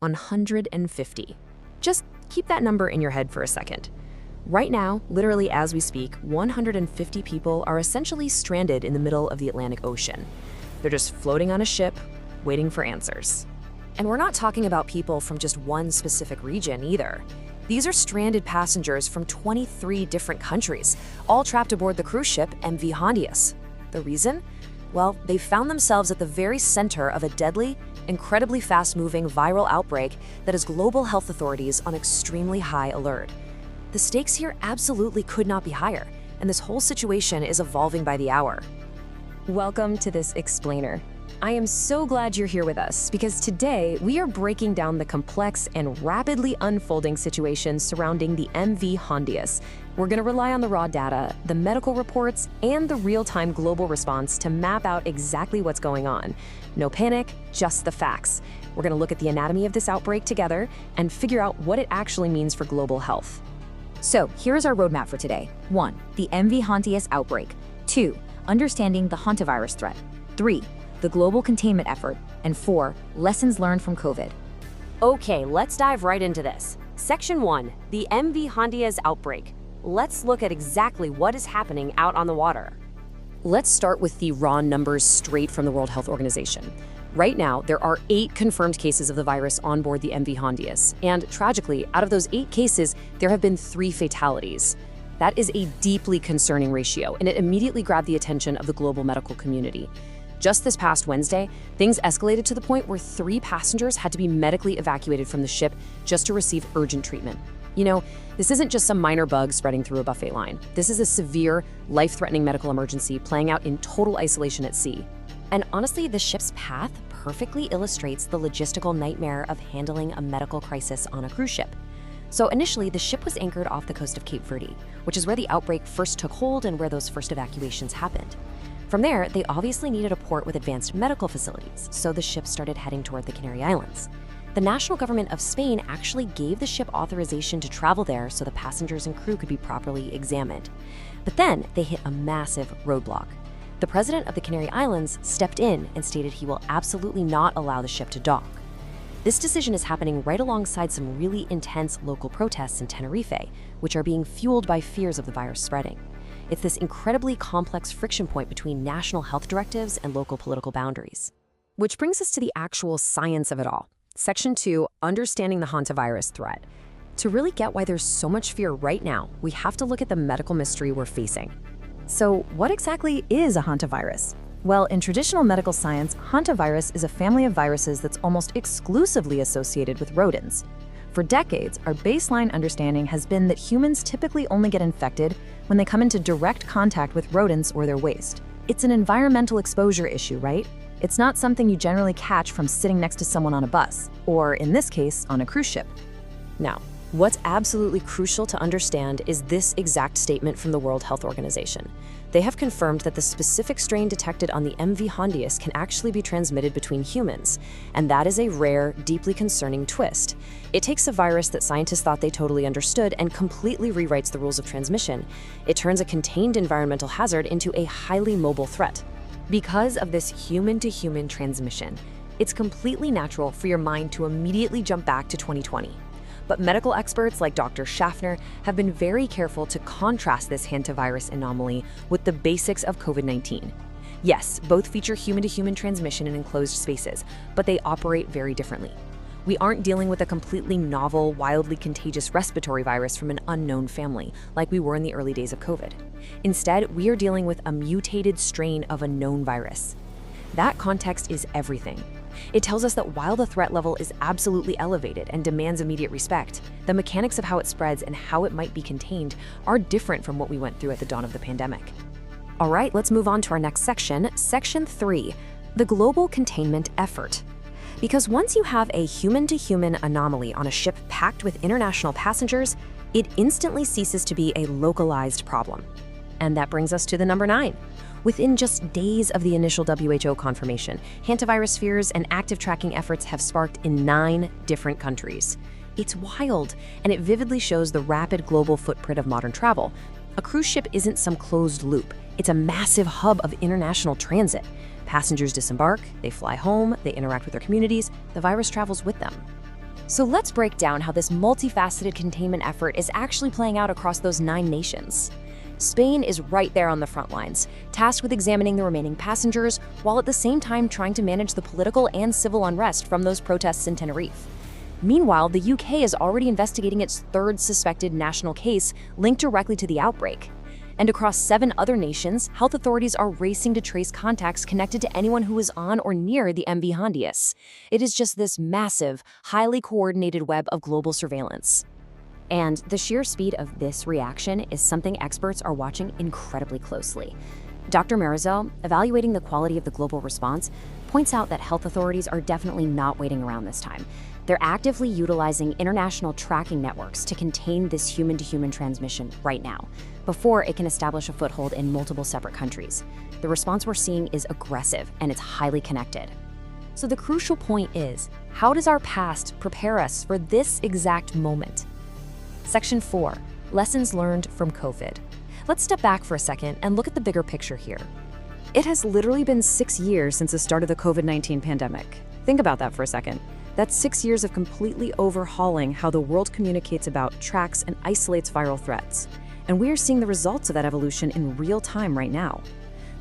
150. Just keep that number in your head for a second. Right now, literally as we speak, 150 people are essentially stranded in the middle of the Atlantic Ocean. They're just floating on a ship, waiting for answers. And we're not talking about people from just one specific region either. These are stranded passengers from 23 different countries, all trapped aboard the cruise ship MV Hondius. The reason? Well, they found themselves at the very center of a deadly, incredibly fast-moving viral outbreak that has global health authorities on extremely high alert. The stakes here absolutely could not be higher, and this whole situation is evolving by the hour. Welcome to this explainer. I am so glad you're here with us because today we are breaking down the complex and rapidly unfolding situation surrounding the MV Hondius. We're going to rely on the raw data, the medical reports, and the real-time global response to map out exactly what's going on. No panic, just the facts. We're going to look at the anatomy of this outbreak together and figure out what it actually means for global health. So here's our roadmap for today. 1. The MV Hondius outbreak. 2. Understanding the hantavirus threat. 3. The global containment effort. And 4. Lessons learned from COVID. Okay, let's dive right into this. Section 1, the MV Hondius outbreak. Let's look at exactly what is happening out on the water. Let's start with the raw numbers straight from the World Health Organization. Right now, there are 8 confirmed cases of the virus on board the MV Hondius, and tragically, out of those 8 cases, there have been 3 fatalities. That is a deeply concerning ratio, and it immediately grabbed the attention of the global medical community. Just this past Wednesday, things escalated to the point where 3 passengers had to be medically evacuated from the ship just to receive urgent treatment. You know, this isn't just some minor bug spreading through a buffet line. This is a severe, life-threatening medical emergency playing out in total isolation at sea. And honestly, the ship's path perfectly illustrates the logistical nightmare of handling a medical crisis on a cruise ship. So initially, the ship was anchored off the coast of Cape Verde, which is where the outbreak first took hold and where those first evacuations happened. From there, they obviously needed a port with advanced medical facilities, so the ship started heading toward the Canary Islands. The national government of Spain actually gave the ship authorization to travel there so the passengers and crew could be properly examined. But then they hit a massive roadblock. The president of the Canary Islands stepped in and stated he will absolutely not allow the ship to dock. This decision is happening right alongside some really intense local protests in Tenerife, which are being fueled by fears of the virus spreading. It's this incredibly complex friction point between national health directives and local political boundaries. Which brings us to the actual science of it all. Section 2, understanding the hantavirus threat. To really get why there's so much fear right now, we have to look at the medical mystery we're facing. So what exactly is a hantavirus? Well, in traditional medical science, hantavirus is a family of viruses that's almost exclusively associated with rodents. For decades, our baseline understanding has been that humans typically only get infected when they come into direct contact with rodents or their waste. It's an environmental exposure issue, right? It's not something you generally catch from sitting next to someone on a bus, or in this case, on a cruise ship. Now, what's absolutely crucial to understand is this exact statement from the World Health Organization. They have confirmed that the specific strain detected on the MV Hondius can actually be transmitted between humans, and that is a rare, deeply concerning twist. It takes a virus that scientists thought they totally understood and completely rewrites the rules of transmission. It turns a contained environmental hazard into a highly mobile threat. Because of this human-to-human transmission, it's completely natural for your mind to immediately jump back to 2020. But medical experts like Dr. Schaffner have been very careful to contrast this hantavirus anomaly with the basics of COVID-19. Yes, both feature human-to-human transmission in enclosed spaces, but they operate very differently. We aren't dealing with a completely novel, wildly contagious respiratory virus from an unknown family, like we were in the early days of COVID. Instead, we are dealing with a mutated strain of a known virus. That context is everything. It tells us that while the threat level is absolutely elevated and demands immediate respect, the mechanics of how it spreads and how it might be contained are different from what we went through at the dawn of the pandemic. All right, let's move on to our next section, Section 3, the global containment effort. Because once you have a human-to-human anomaly on a ship packed with international passengers, it instantly ceases to be a localized problem. And that brings us to the number 9. Within just days of the initial WHO confirmation, hantavirus fears and active tracking efforts have sparked in 9 different countries. It's wild, and it vividly shows the rapid global footprint of modern travel. A cruise ship isn't some closed loop. It's a massive hub of international transit. Passengers disembark, they fly home, they interact with their communities, the virus travels with them. So let's break down how this multifaceted containment effort is actually playing out across those 9 nations. Spain is right there on the front lines, tasked with examining the remaining passengers, while at the same time trying to manage the political and civil unrest from those protests in Tenerife. Meanwhile, the UK is already investigating its 3rd suspected national case linked directly to the outbreak. And across 7 other nations, health authorities are racing to trace contacts connected to anyone who is on or near the MV Hondius. It is just this massive, highly coordinated web of global surveillance. And the sheer speed of this reaction is something experts are watching incredibly closely. Dr. Marizel, evaluating the quality of the global response, points out that health authorities are definitely not waiting around this time. They're actively utilizing international tracking networks to contain this human-to-human transmission right now, before it can establish a foothold in multiple separate countries. The response we're seeing is aggressive, and it's highly connected. So the crucial point is, how does our past prepare us for this exact moment? Section 4, Lessons Learned from COVID. Let's step back for a second and look at the bigger picture here. It has literally been 6 years since the start of the COVID-19 pandemic. Think about that for a second. That's 6 years of completely overhauling how the world communicates about, tracks, and isolates viral threats. And we are seeing the results of that evolution in real time right now.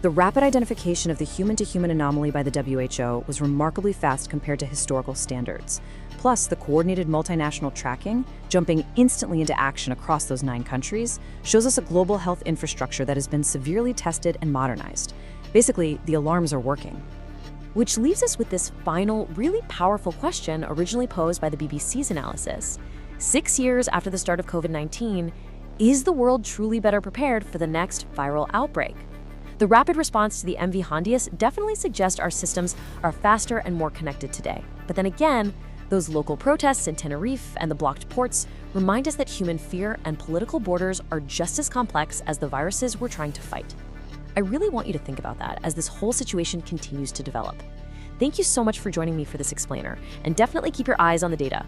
The rapid identification of the human-to-human anomaly by the WHO was remarkably fast compared to historical standards. Plus, the coordinated multinational tracking, jumping instantly into action across those 9 countries, shows us a global health infrastructure that has been severely tested and modernized. Basically, the alarms are working. Which leaves us with this final, really powerful question originally posed by the BBC's analysis. 6 years after the start of COVID-19, is the world truly better prepared for the next viral outbreak? The rapid response to the MV Hondius definitely suggests our systems are faster and more connected today. But then again, those local protests in Tenerife and the blocked ports remind us that human fear and political borders are just as complex as the viruses we're trying to fight. I really want you to think about that as this whole situation continues to develop. Thank you so much for joining me for this explainer, and definitely keep your eyes on the data.